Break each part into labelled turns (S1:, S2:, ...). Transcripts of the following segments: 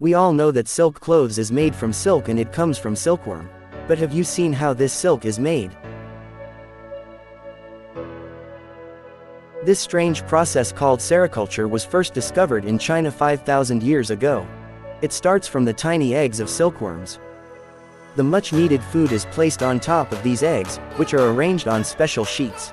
S1: We all know that silk clothes is made from silk and it comes from silkworm. But have you seen how this silk is made? This strange process called sericulture was first discovered in China 5,000 years ago. It starts from the tiny eggs of silkworms. The much-needed food is placed on top of these eggs, which are arranged on special sheets.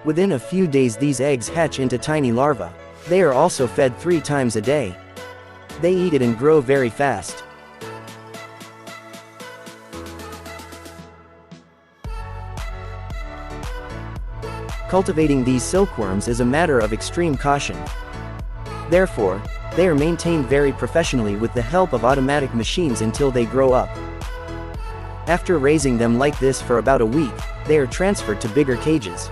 S1: Within a few days these eggs hatch into tiny larvae. They are also fed 3 times a day. They eat it and grow very fast. Cultivating these silkworms is a matter of extreme caution. Therefore, they are maintained very professionally with the help of automatic machines until they grow up. After raising them like this for about a week, they are transferred to bigger cages.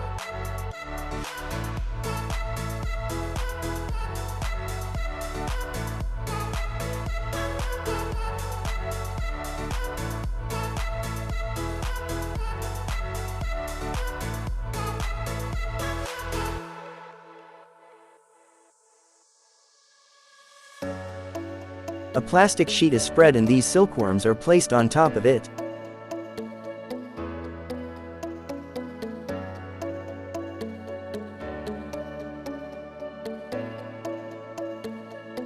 S1: A plastic sheet is spread and these silkworms are placed on top of it.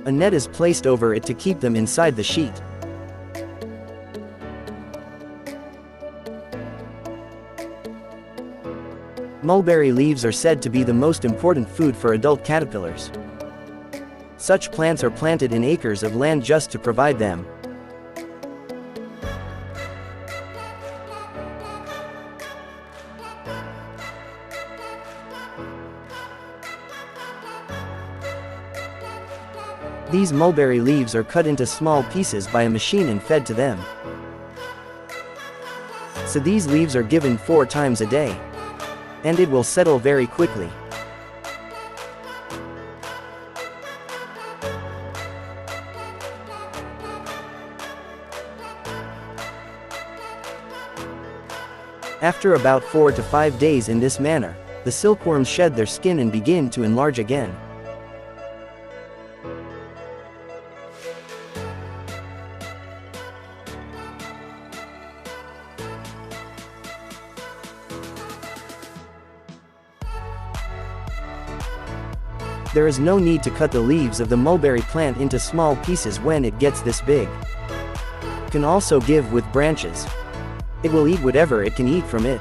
S1: A net is placed over it to keep them inside the sheet. Mulberry leaves are said to be the most important food for adult caterpillars. Such plants are planted in acres of land just to provide them. These mulberry leaves are cut into small pieces by a machine and fed to them. So these leaves are given 4 times a day. And it will settle very quickly. After about 4 to 5 days in this manner, the silkworms shed their skin and begin to enlarge again. There is no need to cut the leaves of the mulberry plant into small pieces when it gets this big. It can also give with branches. It will eat whatever it can eat from it.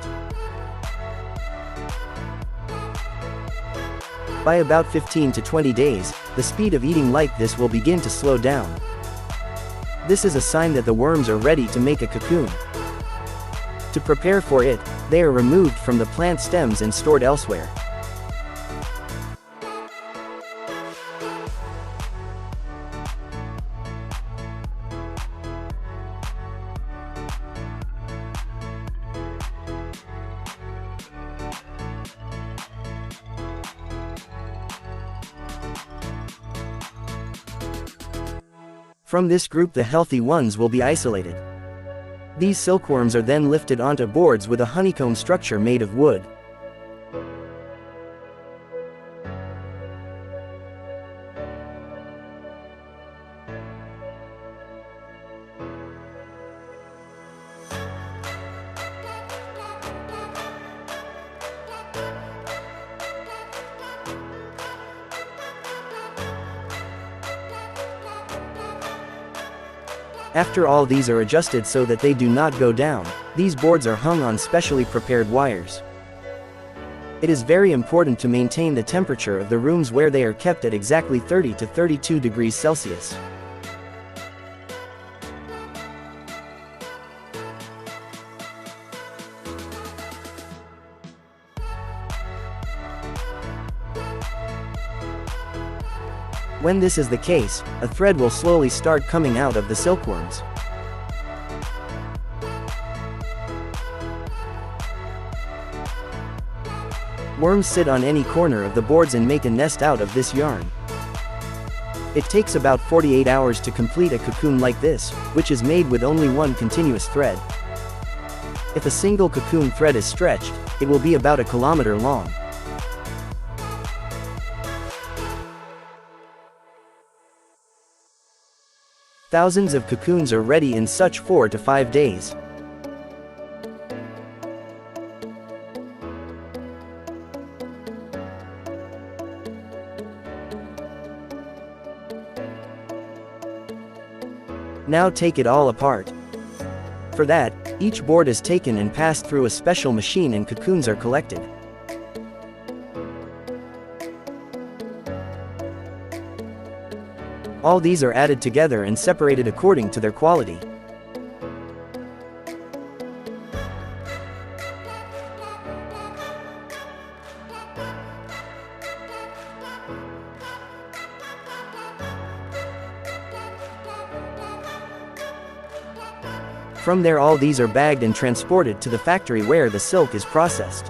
S1: By about 15 to 20 days, the speed of eating like this will begin to slow down. This is a sign that the worms are ready to make a cocoon. To prepare for it, they are removed from the plant stems and stored elsewhere. From this group the healthy ones will be isolated. These silkworms are then lifted onto boards with a honeycomb structure made of wood. After all these are adjusted so that they do not go down, these boards are hung on specially prepared wires. It is very important to maintain the temperature of the rooms where they are kept at exactly 30 to 32 degrees Celsius. When this is the case, a thread will slowly start coming out of the silkworms. Worms sit on any corner of the boards and make a nest out of this yarn. It takes about 48 hours to complete a cocoon like this, which is made with only one continuous thread. If a single cocoon thread is stretched, it will be about 1 kilometer long. Thousands of cocoons are ready in such 4 to 5 days. Now take it all apart. For that, each board is taken and passed through a special machine and cocoons are collected. All these are added together and separated according to their quality. From there all these are bagged and transported to the factory where the silk is processed.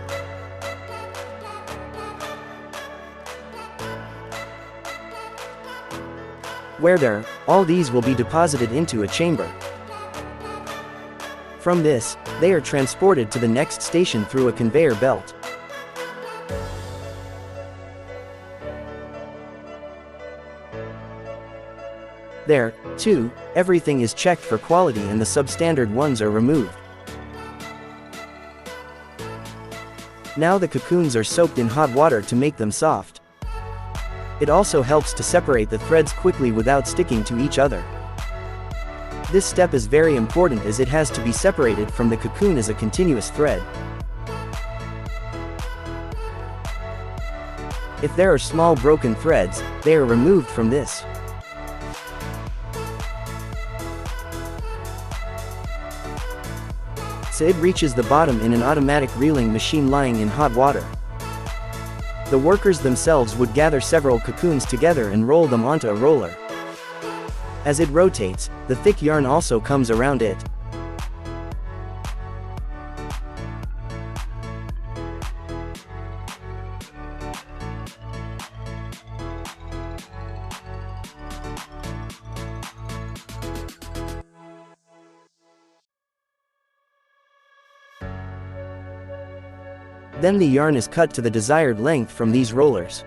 S1: Where there, all these will be deposited into a chamber. From this, they are transported to the next station through a conveyor belt. There, too, everything is checked for quality and the substandard ones are removed. Now the cocoons are soaked in hot water to make them soft. It also helps to separate the threads quickly without sticking to each other. This step is very important as it has to be separated from the cocoon as a continuous thread. If there are small broken threads, they are removed from this. So it reaches the bottom in an automatic reeling machine lying in hot water. The workers themselves would gather several cocoons together and roll them onto a roller. As it rotates, the thick yarn also comes around it. Then the yarn is cut to the desired length from these rollers.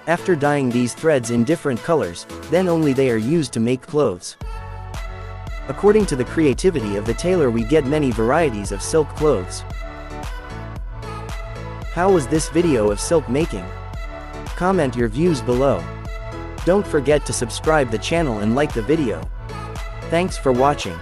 S1: After dyeing these threads in different colors, then only they are used to make clothes. According to the creativity of the tailor we get many varieties of silk clothes. How was this video of silk making? Comment your views below. Don't forget to subscribe the channel and like the video. Thanks for watching.